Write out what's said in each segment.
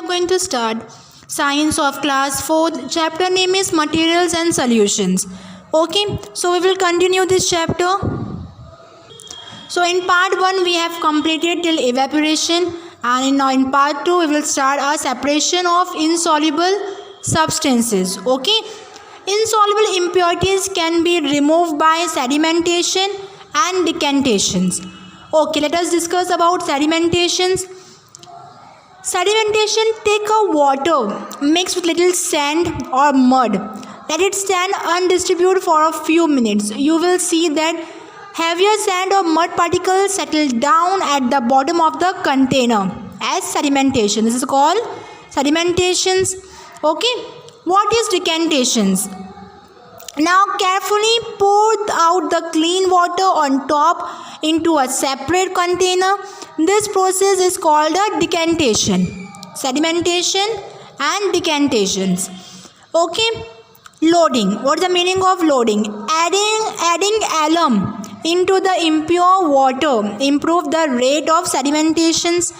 going to start Science of class 4th. Chapter name is Materials and Solutions. Okay, so we will continue this chapter. So in part 1 we have completed till evaporation, and now in part 2 we will start our separation of insoluble substances. Okay, insoluble impurities can be removed by sedimentation and decantations. Okay, let us discuss about sedimentations. Sedimentation: take a water mixed with little sand or mud, let it stand undisturbed for a few minutes. You will see that heavier sand or mud particles settle down at the bottom of the container as sedimentation. This is called sedimentations. Okay, what is decantations? Now carefully pour out the clean water on top into a separate container. This process is called a decantation. Sedimentation and decantations. Okay, loading. What is the meaning of loading? Adding alum into the impure water improve the rate of sedimentations.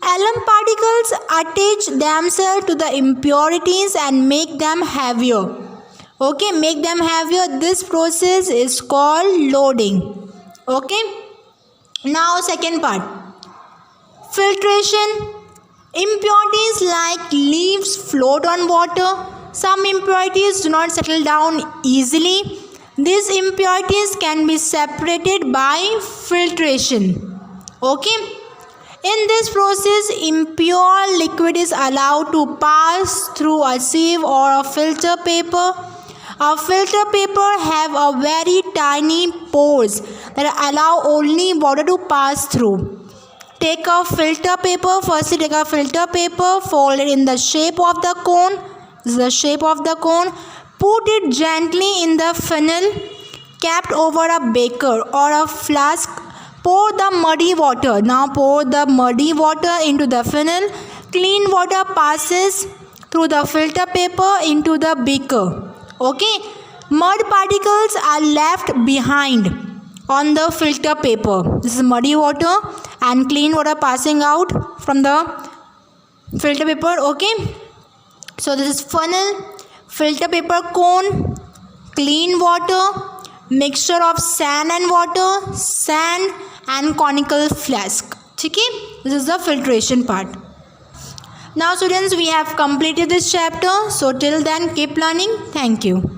Alum particles attach themselves to the impurities and make them heavier. Okay, make them heavier. This process is called loading. Okay, now second part, filtration. Impurities like leaves float on water. Some impurities do not settle down easily. These impurities can be separated by filtration. Okay, in this process impure liquid is allowed to pass through a sieve or a filter paper. A filter paper have a very tiny pores that allow only water to pass through. Take a filter paper. Firstly, take a filter paper, fold it in the shape of the cone. This is the shape of the cone. Put it gently in the funnel capped over a beaker or a flask. Pour the muddy water. Now pour the muddy water into the funnel. Clean water passes through the filter paper into the beaker. Okay, mud particles are left behind on the filter paper. This is muddy water and clean water passing out from the filter paper. Okay, so this is funnel, filter paper cone, clean water, mixture of sand and water, sand and conical flask. Okay, this is the filtration part. Now students, we have completed this chapter. So till then, keep learning. Thank you.